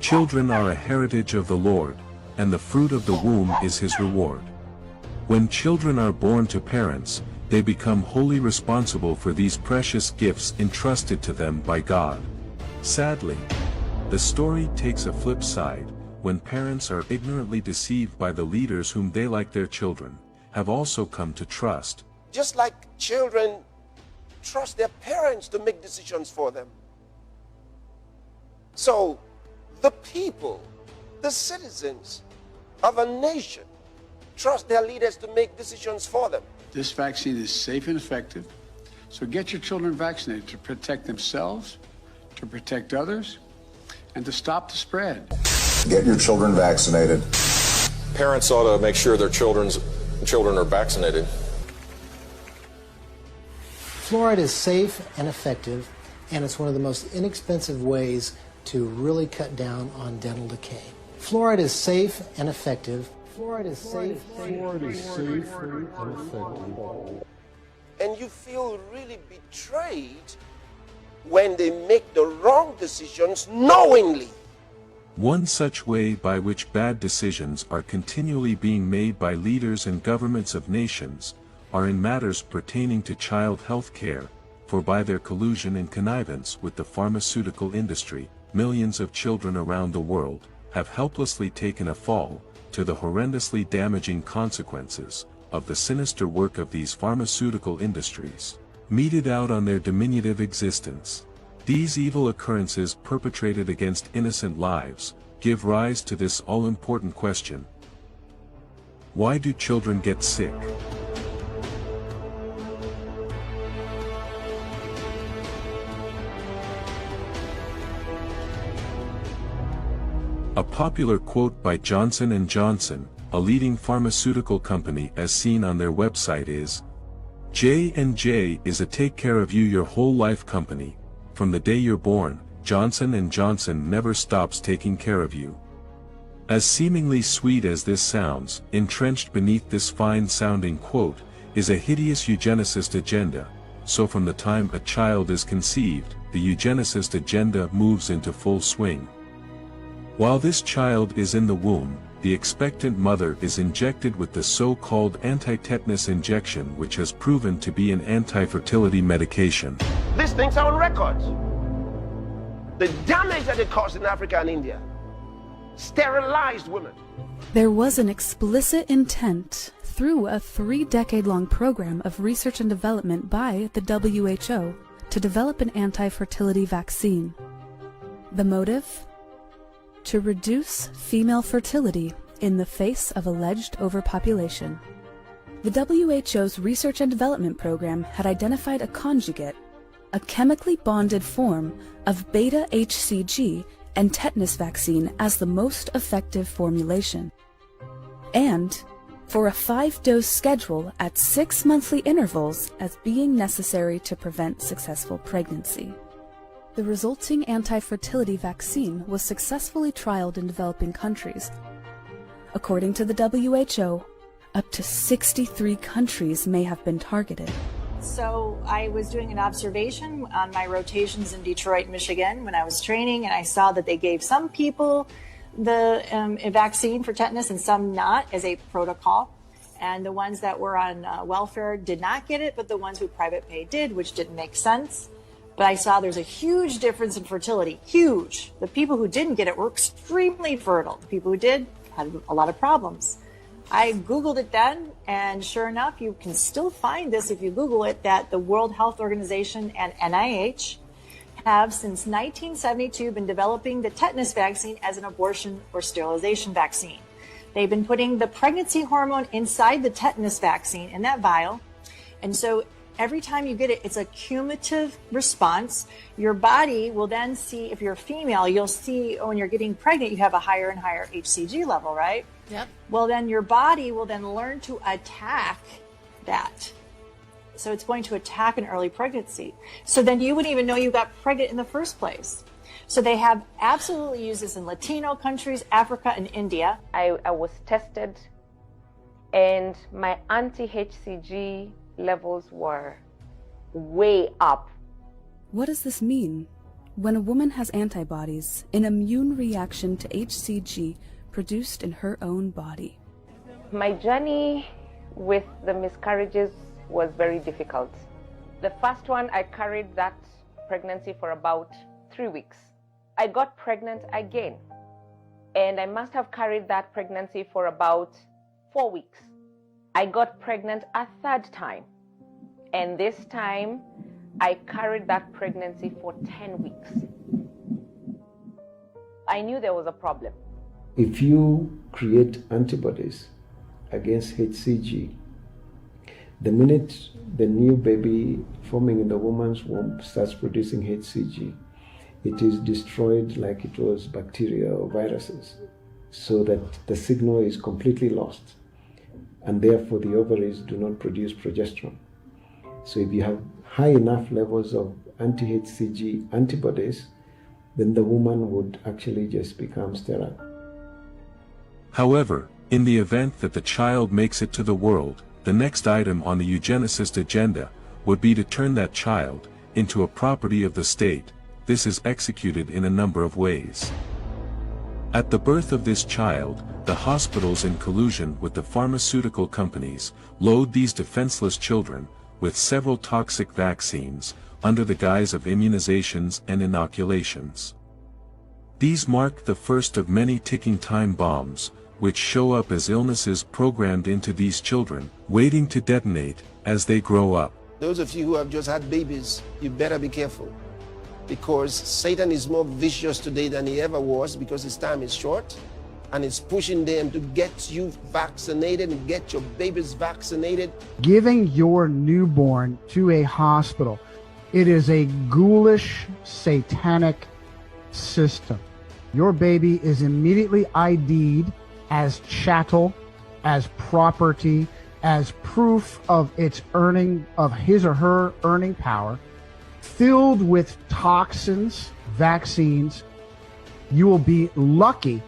Children are a heritage of the Lord, and the fruit of the womb is his reward. When children are born to parents, they become wholly responsible for these precious gifts entrusted to them by God. Sadly, the story takes a flip side, when parents are ignorantly deceived by the leaders whom they, like their children, have also come to trust. Just like children trust their parents to make decisions for them. So, the people, the citizens of a nation, trust their leaders to make decisions for them. This vaccine is safe and effective, so get your children vaccinated to protect themselves, to protect others, and to stop the spread. Get your children vaccinated. Parents ought to make sure their children are vaccinated. Fluoride is safe and effective, and it's one of the most inexpensive ways to really cut down on dental decay. Fluoride is safe and effective. Fluoride is safe and effective. And you feel really betrayed when they make the wrong decisions knowingly. One such way by which bad decisions are continually being made by leaders and governments of nations are in matters pertaining to child health care, for by their collusion and connivance with the pharmaceutical industry, millions of children around the world have helplessly taken a fall to the horrendously damaging consequences of the sinister work of these pharmaceutical industries, meted out on their diminutive existence. These evil occurrences perpetrated against innocent lives give rise to this all-important question: why do children get sick? A popular quote by Johnson & Johnson, a leading pharmaceutical company as seen on their website is, J&J is a take care of you your whole life company. From the day you're born, Johnson & Johnson never stops taking care of you. As seemingly sweet as this sounds, entrenched beneath this fine-sounding quote, is a hideous eugenicist agenda. So from the time a child is conceived, the eugenicist agenda moves into full swing. While this child is in the womb, the expectant mother is injected with the so-called anti-tetanus injection, which has proven to be an anti-fertility medication. These things are on record. The damage that it caused in Africa and India. Sterilized women. There was an explicit intent through a 3-decade-long program of research and development by the WHO to develop an anti-fertility vaccine. The motive? To reduce female fertility in the face of alleged overpopulation. The WHO's research and development program had identified a conjugate, a chemically bonded form of beta-HCG and tetanus vaccine as the most effective formulation, and for a 5-dose schedule at 6 monthly intervals as being necessary to prevent successful pregnancy. The resulting anti-fertility vaccine was successfully trialed in developing countries. According to the WHO, up to 63 countries may have been targeted. So I was doing an observation on my rotations in Detroit, Michigan when I was training, and I saw that they gave some people the a vaccine for tetanus and some not as a protocol. And the ones that were on welfare did not get it, but the ones who private pay did, which didn't make sense. But I saw there's a huge difference in fertility, huge. The people who didn't get it were extremely fertile. The people who did had a lot of problems. I Googled it then, and sure enough, you can still find this if you Google it, that the World Health Organization and NIH have since 1972 been developing the tetanus vaccine as an abortion or sterilization vaccine. They've been putting the pregnancy hormone inside the tetanus vaccine in that vial. And so every time you get it, it's a cumulative response. Your body will then see, if you're a female, you'll see when you're getting pregnant, you have a higher and higher HCG level, right? Yep. Well, then your body will then learn to attack that. So it's going to attack an early pregnancy. So then you wouldn't even know you got pregnant in the first place. So they have absolutely used this in Latino countries, Africa, and India. I was tested, and my anti-HCG levels were way up. What does this mean? When a woman has antibodies, an immune reaction to HCG produced in her own body. My journey with the miscarriages was very difficult. The first one, I carried that pregnancy for about 3 weeks. I got pregnant again, and I must have carried that pregnancy for about 4 weeks. I got pregnant a third time, and this time I carried that pregnancy for 10 weeks. I knew there was a problem. If you create antibodies against HCG, the minute the new baby forming in the woman's womb starts producing HCG, it is destroyed like it was bacteria or viruses, so that the signal is completely lost, and therefore the ovaries do not produce progesterone. So if you have high enough levels of anti-HCG antibodies, then the woman would actually just become sterile. However, in the event that the child makes it to the world, the next item on the eugenicist agenda would be to turn that child into a property of the state. This is executed in a number of ways. At the birth of this child, the hospitals, in collusion with the pharmaceutical companies, load these defenseless children with several toxic vaccines under the guise of immunizations and inoculations. These mark the first of many ticking time bombs, which show up as illnesses programmed into these children, waiting to detonate as they grow up. Those of you who have just had babies, you better be careful, because Satan is more vicious today than he ever was, because his time is short, and it's pushing them to get you vaccinated and get your babies vaccinated. Giving your newborn to a hospital, it is a ghoulish, satanic system. Your baby is immediately ID'd as chattel, as property, as proof of its earning, of his or her earning power, filled with toxins, vaccines. You will be lucky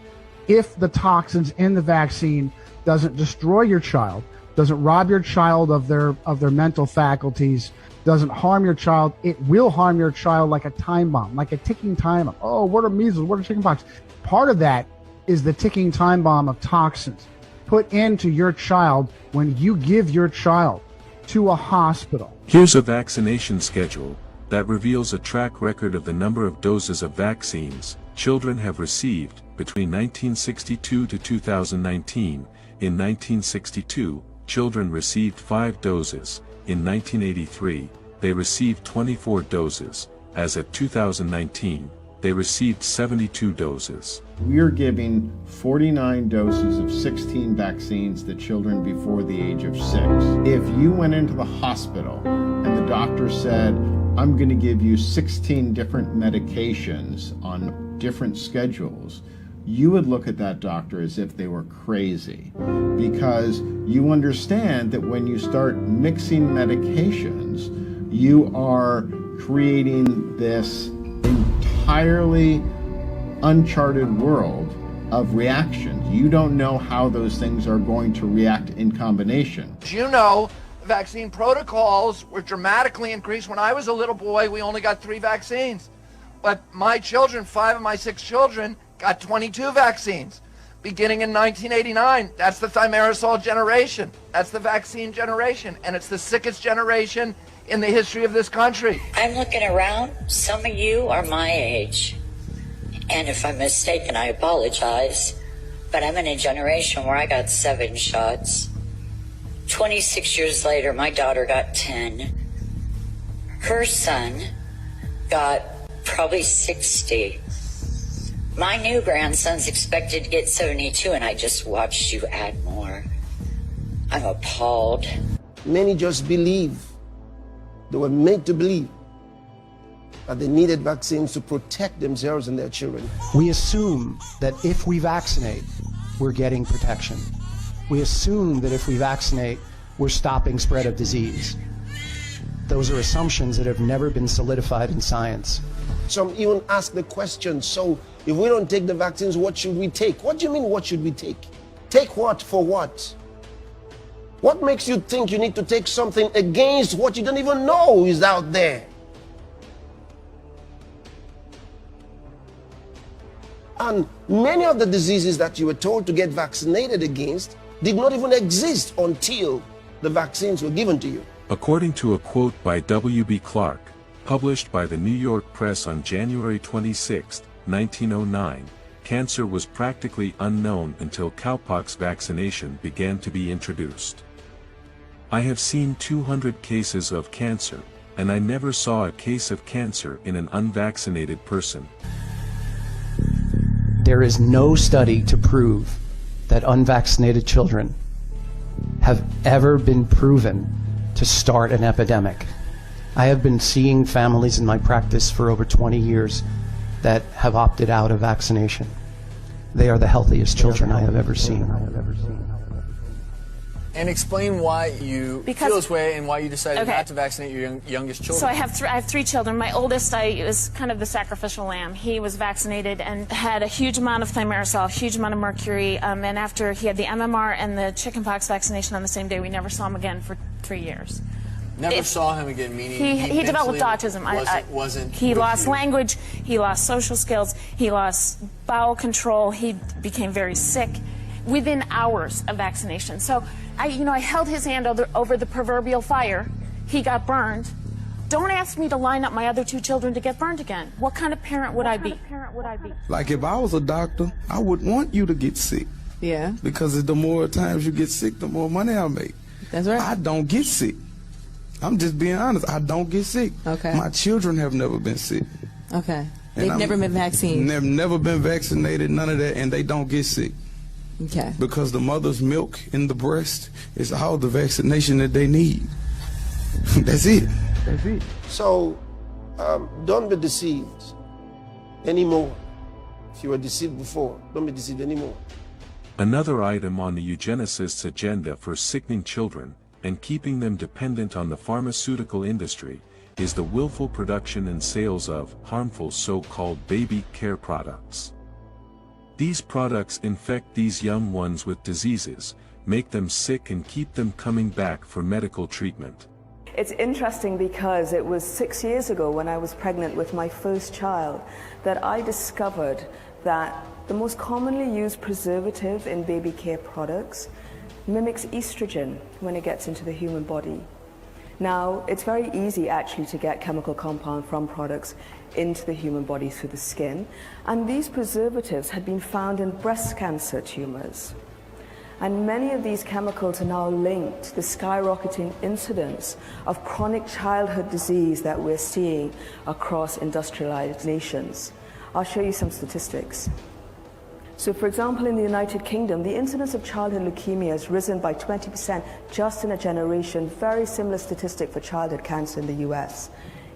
if the toxins in the vaccine doesn't destroy your child, doesn't rob your child of their mental faculties, doesn't harm your child. It will harm your child like a time bomb, like a ticking time bomb. Oh, what are measles? What are chickenpox? Part of that is the ticking time bomb of toxins put into your child when you give your child to a hospital. Here's a vaccination schedule that reveals a track record of the number of doses of vaccines children have received between 1962 to 2019. In 1962, children received 5 doses. In 1983, they received 24 doses. As of 2019, they received 72 doses. We're giving 49 doses of 16 vaccines to children before the age of 6. If you went into the hospital and the doctor said, I'm going to give you 16 different medications on different schedules, you would look at that doctor as if they were crazy, because you understand that when you start mixing medications, you are creating this entirely uncharted world of reactions. You don't know how those things are going to react in combination. You know, vaccine protocols were dramatically increased. When I was a little boy, we only got 3 vaccines. But my children, 5 of my 6 children, got 22 vaccines. Beginning in 1989, that's the thimerosal generation. That's the vaccine generation. And it's the sickest generation in the history of this country. I'm looking around. Some of you are my age. And if I'm mistaken, I apologize. But I'm in a generation where I got 7 shots. 26 years later, my daughter got 10. Her son got probably 60. My new grandson's expected to get 72, and I just watched you add more. I'm appalled. Many just believe. They were made to believe that they needed vaccines to protect themselves and their children. We assume that if we vaccinate, we're getting protection. We assume that if we vaccinate, we're stopping spread of disease. Those are assumptions that have never been solidified in science. Some even ask the question, so if we don't take the vaccines, what should we take? What do you mean, what should we take? Take what for what? What makes you think you need to take something against what you don't even know is out there? And many of the diseases that you were told to get vaccinated against did not even exist until the vaccines were given to you. According to a quote by W.B. Clark, published by the New York Press on January 26, 1909, cancer was practically unknown until cowpox vaccination began to be introduced. I have seen 200 cases of cancer, and I never saw a case of cancer in an unvaccinated person. There is no study to prove that unvaccinated children have ever been proven to start an epidemic. I have been seeing families in my practice for over 20 years that have opted out of vaccination. They are the healthiest children I have ever seen. And explain why you feel this way and why you decided not to vaccinate your youngest children. So I have three children. My oldest, was kind of the sacrificial lamb. He was vaccinated and had a huge amount of thimerosal, a huge amount of mercury. And after he had the MMR and the chickenpox vaccination on the same day, we never saw him again for 3 years. Never saw him again, meaning he developed autism. He lost language, he lost social skills, he lost bowel control, he became very sick within hours of vaccination. So I held his hand over the proverbial fire. He got burned. Don't ask me to line up my other two children to get burned again. What kind of parent would I be? Like if I was a doctor, I would want you to get sick. Yeah. Because the more times you get sick, the more money I make. That's right. I don't get sick. I'm just being honest. I don't get sick. Okay. My children have never been sick. Okay. They've never been vaccinated. They've never been vaccinated, none of that, and they don't get sick. Okay. Because the mother's milk in the breast is all the vaccination that they need. That's it. That's it. So don't be deceived anymore. If you were deceived before, don't be deceived anymore. Another item on the eugenicists' agenda for sickening children and keeping them dependent on the pharmaceutical industry is the willful production and sales of harmful so-called baby care products. These products infect these young ones with diseases, make them sick and keep them coming back for medical treatment. It's interesting because it was 6 years ago when I was pregnant with my first child that I discovered that the most commonly used preservative in baby care products mimics estrogen when it gets into the human body. Now, it's very easy actually to get chemical compound from products into the human body through the skin, and these preservatives had been found in breast cancer tumors. And many of these chemicals are now linked to the skyrocketing incidence of chronic childhood disease that we're seeing across industrialized nations. I'll show you some statistics. So for example, in the United Kingdom, the incidence of childhood leukemia has risen by 20% just in a generation, very similar statistic for childhood cancer in the US.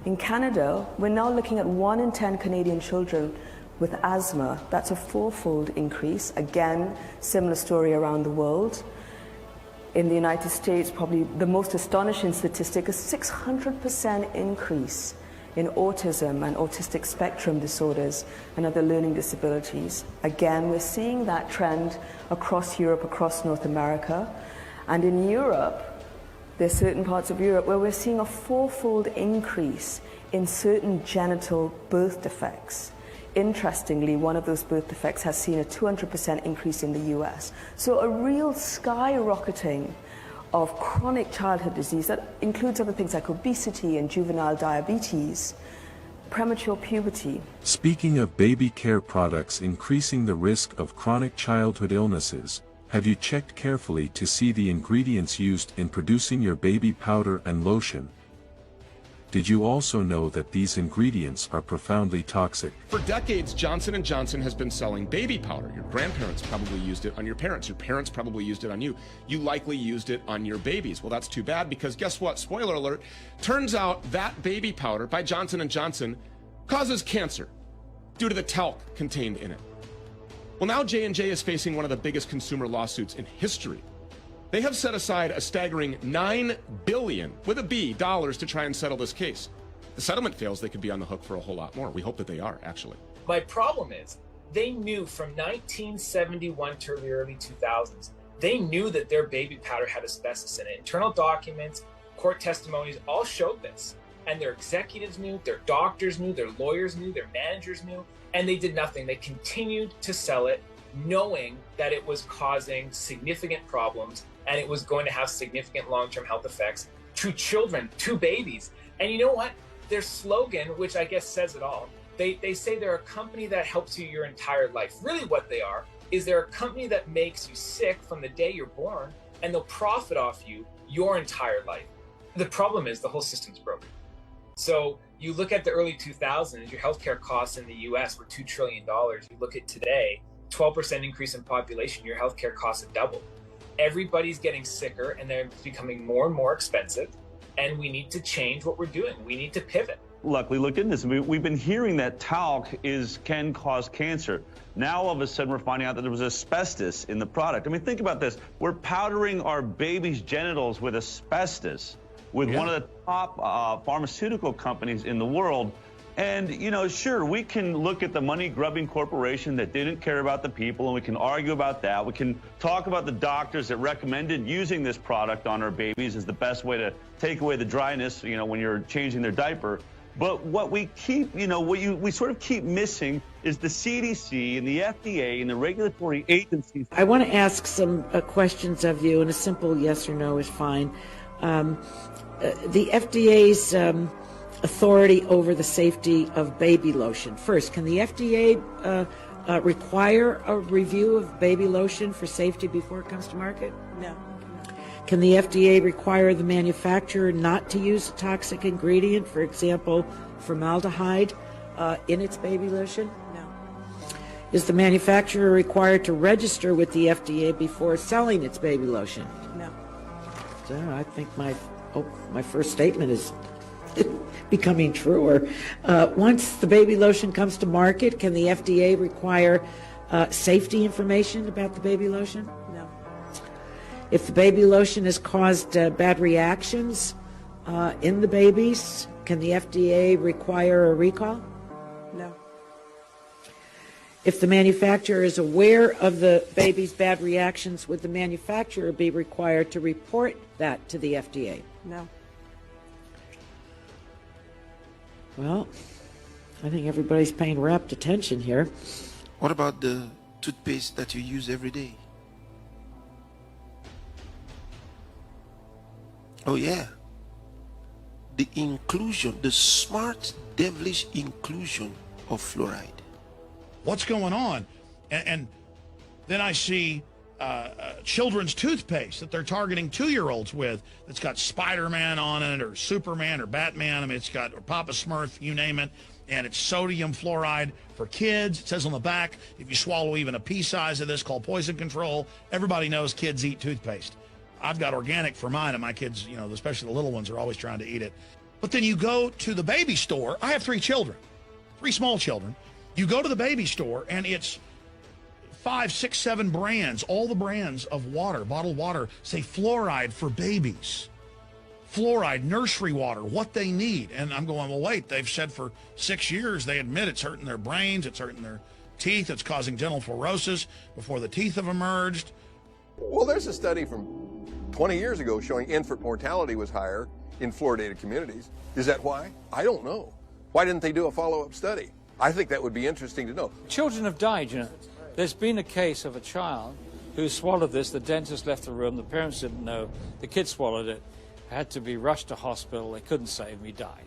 In Canada, we're now looking at 1 in 10 Canadian children with asthma. That's a 4-fold increase. Again, similar story around the world. In the United States, probably the most astonishing statistic is 600% increase in autism and autistic spectrum disorders and other learning disabilities. Again, we're seeing that trend across Europe, across North America. And in Europe, there's certain parts of Europe where we're seeing a 4-fold increase in certain genital birth defects. Interestingly, one of those birth defects has seen a 200% increase in the US. So a real skyrocketing of chronic childhood disease that includes other things like obesity and juvenile diabetes, premature puberty. Speaking of baby care products increasing the risk of chronic childhood illnesses, have you checked carefully to see the ingredients used in producing your baby powder and lotion? Did you also know that these ingredients are profoundly toxic? For decades, Johnson & Johnson has been selling baby powder. Your grandparents probably used it on your parents. Your parents probably used it on you. You likely used it on your babies. Well, that's too bad because guess what? Spoiler alert. Turns out that baby powder by Johnson & Johnson causes cancer due to the talc contained in it. Well, now J&J is facing one of the biggest consumer lawsuits in history. They have set aside a staggering $9 billion, with a B, dollars to try and settle this case. If the settlement fails, they could be on the hook for a whole lot more. We hope that they are, actually. My problem is, they knew from 1971 to the early 2000s, they knew that their baby powder had asbestos in it. Internal documents, court testimonies all showed this. And their executives knew, their doctors knew, their lawyers knew, their managers knew. And they did nothing. They continued to sell it, knowing that it was causing significant problems and it was going to have significant long-term health effects to children, to babies. And you know what? Their slogan, which I guess says it all, they say they're a company that helps you your entire life. Really what they are is they're a company that makes you sick from the day you're born, and they'll profit off you your entire life. The problem is the whole system's broken. So you look at the early 2000s, your healthcare costs in the US were $2 trillion. You look at today, 12% increase in population, your healthcare costs have doubled. Everybody's getting sicker and they're becoming more and more expensive. And we need to change what we're doing. We need to pivot. Look, we looked into this. We've been hearing that talc can cause cancer. Now, all of a sudden, we're finding out that there was asbestos in the product. I mean, think about this. We're powdering our babies' genitals with asbestos with one of the top pharmaceutical companies in the world. And, you know, sure, we can look at the money-grubbing corporation that didn't care about the people, and we can argue about that. We can talk about the doctors that recommended using this product on our babies as the best way to take away the dryness, you know, when you're changing their diaper. But what we keep, you know, we sort of keep missing is the CDC and the FDA and the regulatory agencies. I want to ask some questions of you, and a simple yes or no is fine. The FDA's authority over the safety of baby lotion. First, can the FDA require a review of baby lotion for safety before it comes to market? No. Can the FDA require the manufacturer not to use a toxic ingredient, for example, formaldehyde, in its baby lotion? No. Is the manufacturer required to register with the FDA before selling its baby lotion? No. So I think my first statement is becoming truer. Once the baby lotion comes to market, can the FDA require safety information about the baby lotion? No. If the baby lotion has caused bad reactions in the babies, can the FDA require a recall? No. If the manufacturer is aware of the baby's bad reactions, would the manufacturer be required to report that to the FDA? No. Well, I think everybody's paying rapt attention here. What about the toothpaste that you use every day? Oh yeah. The inclusion, the smart, devilish inclusion of fluoride. What's going on? And then I see children's toothpaste that they're targeting 2-year-olds with that's got Spider-Man on it or Superman or Batman. I mean, it's got or Papa Smurf, you name it. And it's sodium fluoride for kids. It says on the back, if you swallow even a pea size of this, called poison control. Everybody knows kids eat toothpaste. I've got organic for mine, and my kids, you know, especially the little ones, are always trying to eat it. But then you go to the baby store. I have 3 children, 3 small children. You go to the baby store, and it's 5, 6, 7 brands. All the brands of water, bottled water, say fluoride for babies. Fluoride, nursery water, what they need. And I'm going, well, wait, they've said for 6 years, they admit it's hurting their brains, it's hurting their teeth, it's causing dental fluorosis before the teeth have emerged. Well, there's a study from 20 years ago showing infant mortality was higher in fluoridated communities. Is that why? I don't know. Why didn't they do a follow-up study? I think that would be interesting to know. Children have died, you know. There's been a case of a child who swallowed this. The dentist left the room. The parents didn't know. The kid swallowed it. Had to be rushed to hospital. They couldn't save him. He died.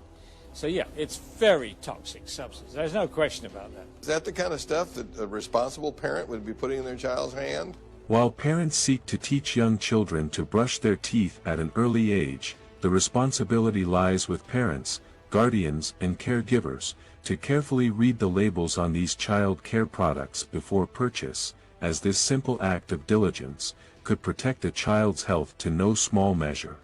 So, yeah, it's very toxic substance. There's no question about that. Is that the kind of stuff that a responsible parent would be putting in their child's hand? While parents seek to teach young children to brush their teeth at an early age, the responsibility lies with parents, guardians, and caregivers to carefully read the labels on these child care products before purchase, as this simple act of diligence could protect a child's health to no small measure.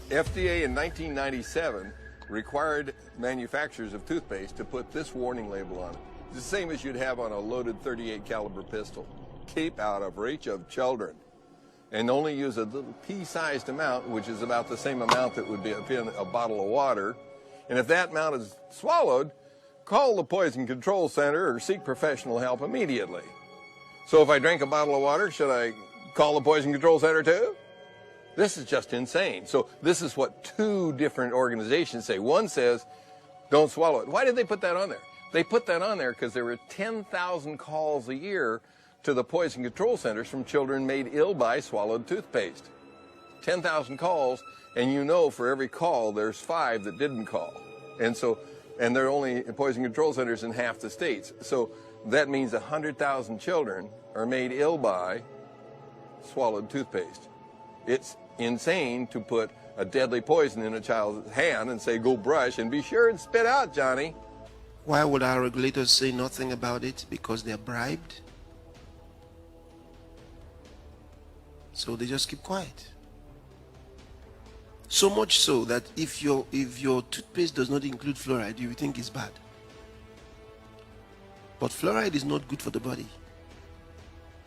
FDA in 1997 required manufacturers of toothpaste to put this warning label on it. It's the same as you'd have on a loaded .38 caliber pistol. Keep out of reach of children. And only use a little pea-sized amount, which is about the same amount that would be in a bottle of water. And if that amount is swallowed, call the Poison Control Center or seek professional help immediately. So if I drink a bottle of water, should I call the Poison Control Center too? This is just insane. So this is what 2 different organizations say. One says, don't swallow it. Why did they put that on there? They put that on there because there were 10,000 calls a year to the poison control centers from children made ill by swallowed toothpaste. 10,000 calls, and you know for every call there's 5 that didn't call. And there are only poison control centers in half the states. So that means 100,000 children are made ill by swallowed toothpaste. It's insane to put a deadly poison in a child's hand and say, go brush and be sure and spit out, Johnny. Why would our regulators say nothing about it? Because they're bribed? So they just keep quiet. So much so that if your toothpaste does not include fluoride, you think it's bad. But fluoride is not good for the body.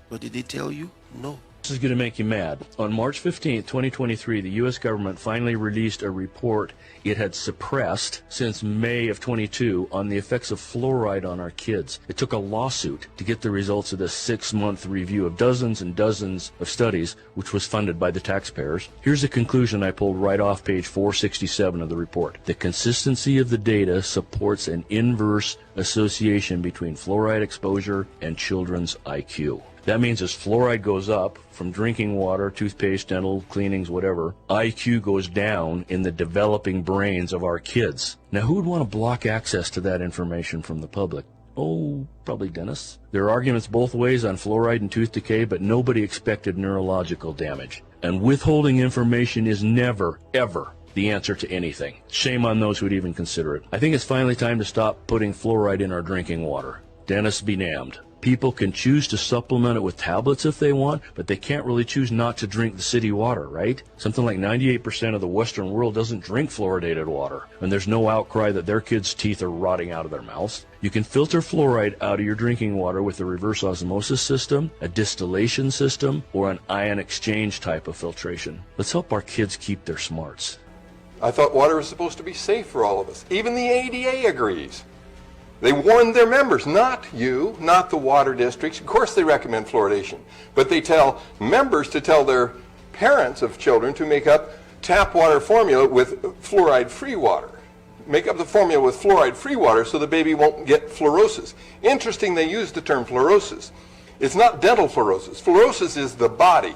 But did they tell you? No. This is going to make you mad. On March 15, 2023, the U.S. government finally released a report it had suppressed since May of 22 on the effects of fluoride on our kids. It took a lawsuit to get the results of this 6-month review of dozens and dozens of studies, which was funded by the taxpayers. Here's a conclusion I pulled right off page 467 of the report. The consistency of the data supports an inverse association between fluoride exposure and children's IQ. That means as fluoride goes up from drinking water, toothpaste, dental cleanings, whatever, IQ goes down in the developing brains of our kids. Now, who would want to block access to that information from the public? Oh, probably dentists. There are arguments both ways on fluoride and tooth decay, but nobody expected neurological damage. And withholding information is never, ever the answer to anything. Shame on those who'd even consider it. I think it's finally time to stop putting fluoride in our drinking water. Dentists be damned. People can choose to supplement it with tablets if they want, but they can't really choose not to drink the city water, right? Something like 98% of the Western world doesn't drink fluoridated water, and there's no outcry that their kids' teeth are rotting out of their mouths. You can filter fluoride out of your drinking water with a reverse osmosis system, a distillation system, or an ion exchange type of filtration. Let's help our kids keep their smarts. I thought water was supposed to be safe for all of us. Even the ADA agrees. They warned their members, not you, not the water districts. Of course they recommend fluoridation, but they tell members to tell their parents of children to make up tap water formula with fluoride-free water. Make up the formula with fluoride-free water so the baby won't get fluorosis. Interesting they use the term fluorosis. It's not dental fluorosis. Fluorosis is the body,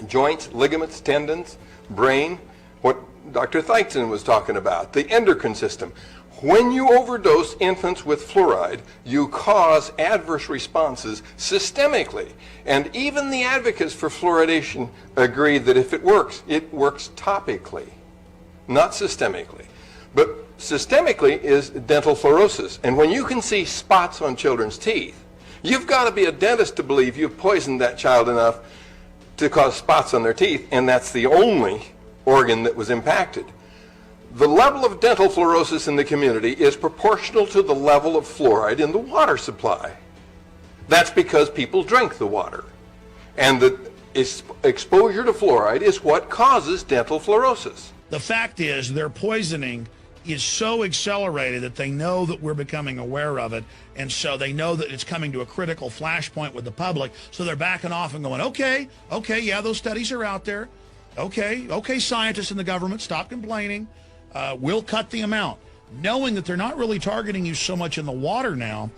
joints, ligaments, tendons, brain, what Dr. Theitzen was talking about, the endocrine system. When you overdose infants with fluoride, you cause adverse responses systemically. And even the advocates for fluoridation agree that if it works topically, not systemically. But systemically is dental fluorosis. And when you can see spots on children's teeth, you've got to be a dentist to believe you've poisoned that child enough to cause spots on their teeth, and that's the only organ that was impacted. The level of dental fluorosis in the community is proportional to the level of fluoride in the water supply. That's because people drink the water. And the exposure to fluoride is what causes dental fluorosis. The fact is their poisoning is so accelerated that they know that we're becoming aware of it, and so they know that it's coming to a critical flashpoint with the public, so they're backing off and going, okay, yeah, those studies are out there. Okay, scientists in the government, stop complaining. We'll cut the amount, knowing that they're not really targeting you so much in the water now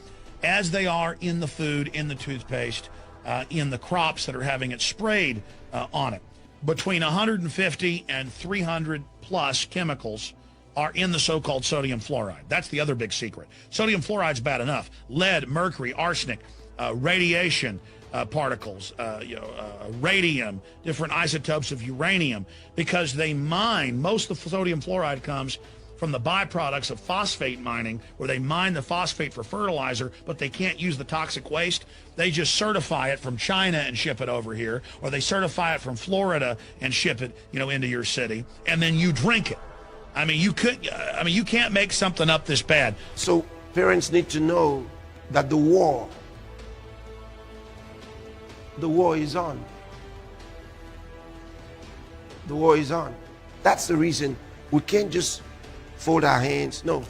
as they are in the food, in the toothpaste, in the crops that are having it sprayed on it. Between 150 and 300 plus chemicals are in the so-called sodium fluoride. That's the other big secret. Sodium fluoride's bad enough. Lead, mercury, arsenic, radiation, particles, radium, different isotopes of uranium, because they mine, most of the sodium fluoride comes from the byproducts of phosphate mining, where they mine the phosphate for fertilizer, but they can't use the toxic waste. They just certify it from China and ship it over here, or they certify it from Florida and ship it, into your city, and then you drink it. You can't make something up this bad. So parents need to know that the war is on. The war is on. That's the reason we can't just fold our hands. No.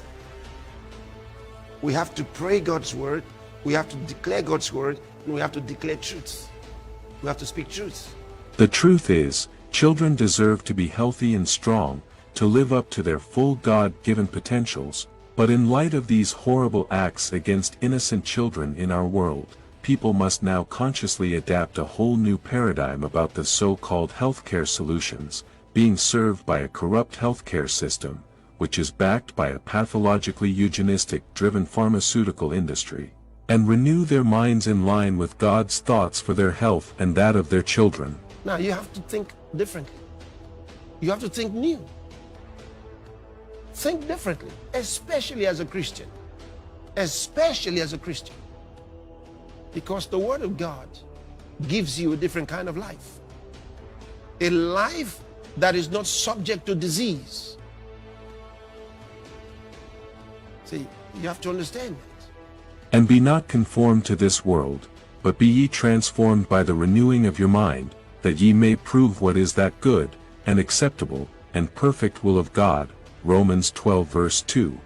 We have to pray God's word. We have to declare God's word. And we have to declare truths. We have to speak truths. The truth is, children deserve to be healthy and strong, to live up to their full God-given potentials, But in light of these horrible acts against innocent children in our world, people must now consciously adapt a whole new paradigm about the so-called healthcare solutions, being served by a corrupt healthcare system, which is backed by a pathologically eugenistic-driven pharmaceutical industry, and renew their minds in line with God's thoughts for their health and that of their children. Now you have to think differently. You have to think new. Think differently, especially as a Christian. Especially as a Christian. Because the Word of God gives you a different kind of life. A life that is not subject to disease. See, you have to understand that. And be not conformed to this world, but be ye transformed by the renewing of your mind, that ye may prove what is that good, and acceptable, and perfect will of God. Romans 12 verse 2.